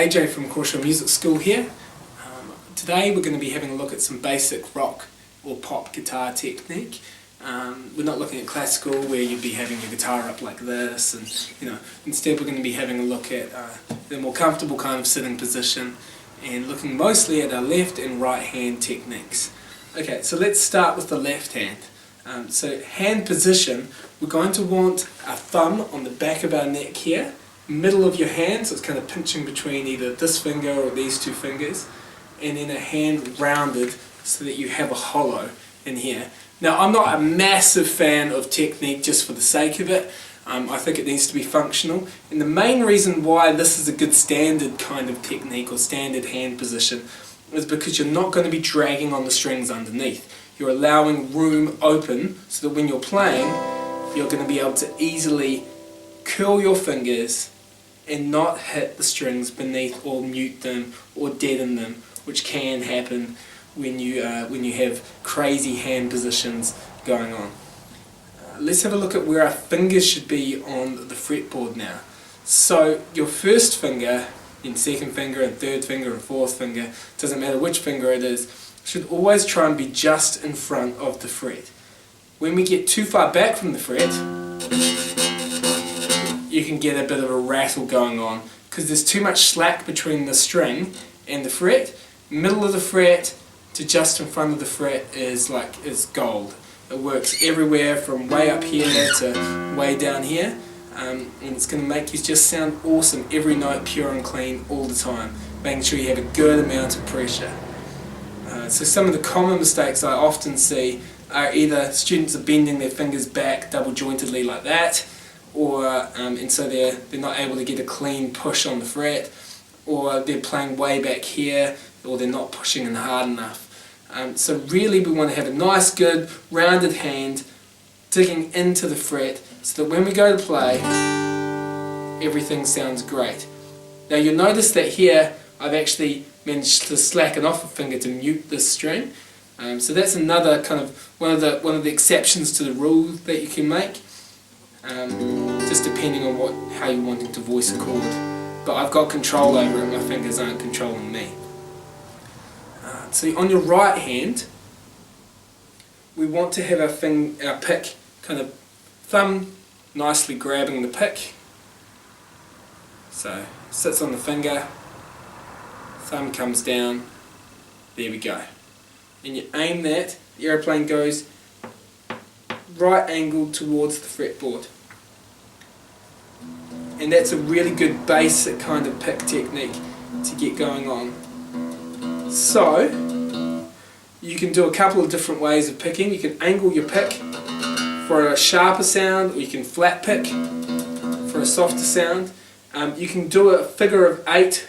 AJ from Crawshaw Music School here. Today we're going to be having a look at some basic rock or pop guitar technique. We're not looking at classical where you'd be having your guitar up like this, and instead we're going to be having a look at the more comfortable kind of sitting position and looking mostly at our left and right hand techniques. Okay, so let's start with the left hand. So hand position, we're going to want our thumb on the back of our neck here, middle of your hand, so it's kind of pinching between either this finger or these two fingers, and then a hand rounded so that you have a hollow in here. Now, I'm not a massive fan of technique just for the sake of it. I think it needs to be functional, and the main reason why this is a good standard kind of technique or standard hand position is because you're not going to be dragging on the strings underneath. You're allowing room open so that when you're playing, you're going to be able to easily curl your fingers and not hit the strings beneath or mute them or deaden them, which can happen when you have crazy hand positions going on. Let's have a look at where our fingers should be on the fretboard now. So your first finger, and second finger, and third finger, and fourth finger, doesn't matter which finger it is, should always try and be just in front of the fret. When we get too far back from the fret, you can get a bit of a rattle going on because there's too much slack between the string and the fret. Middle of the fret to just in front of the fret is gold. It works everywhere from way up here to way down here, and it's going to make you just sound awesome, every note pure and clean all the time, making sure you have a good amount of pressure. So some of the common mistakes I often see are either students are bending their fingers back double jointedly like that, or and so they're not able to get a clean push on the fret, or they're playing way back here, or they're not pushing in hard enough. So really we want to have a nice good rounded hand digging into the fret so that when we go to play everything sounds great. Now you'll notice that here I've actually managed to slacken off a finger to mute this string. So that's another kind of one of the exceptions to the rule that you can make, just depending on how you're wanting to voice a chord. But I've got control over it, my fingers aren't controlling me. So on your right hand, we want to have our pick, kind of thumb nicely grabbing the pick. So sits on the finger, thumb comes down, there we go. And you aim that, the aeroplane goes right angled towards the fretboard. And that's a really good basic kind of pick technique to get going on. So, you can do a couple of different ways of picking. You can angle your pick for a sharper sound, or you can flat pick for a softer sound. You can do a figure of 8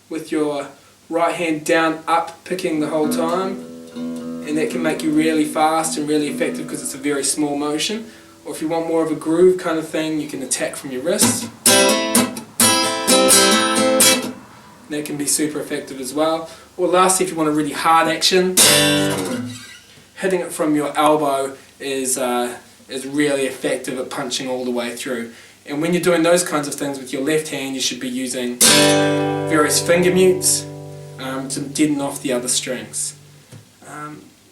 with your right hand down up picking the whole time, and that can make you really fast and really effective because it's a very small motion. Or if you want more of a groove kind of thing, you can attack from your wrist. That can be super effective as well. Or lastly, if you want a really hard action, hitting it from your elbow is really effective at punching all the way through. And when you're doing those kinds of things with your left hand, you should be using various finger mutes to deaden off the other strings.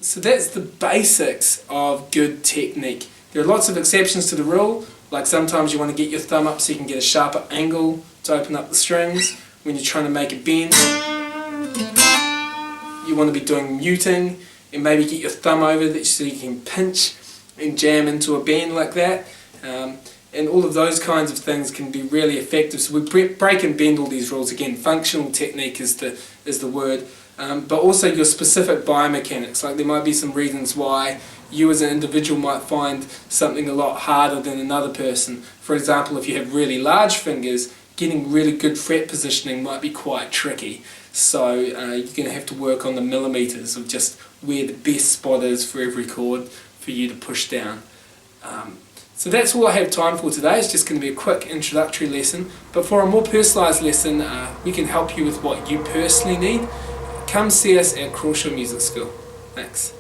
So that's the basics of good technique. There are lots of exceptions to the rule, like sometimes you want to get your thumb up so you can get a sharper angle to open up the strings. When you're trying to make a bend, you want to be doing muting and maybe get your thumb over that so you can pinch and jam into a bend like that. And all of those kinds of things can be really effective. So we break and bend all these rules. Again, functional technique is the word. But also your specific biomechanics. Like there might be some reasons why you as an individual might find something a lot harder than another person. For example, if you have really large fingers, getting really good fret positioning might be quite tricky. So you're going to have to work on the millimeters of just where the best spot is for every chord for you to push down. So that's all I have time for today. It's just going to be a quick introductory lesson. But for a more personalised lesson, we can help you with what you personally need. Come see us at Crawshaw Music School. Thanks.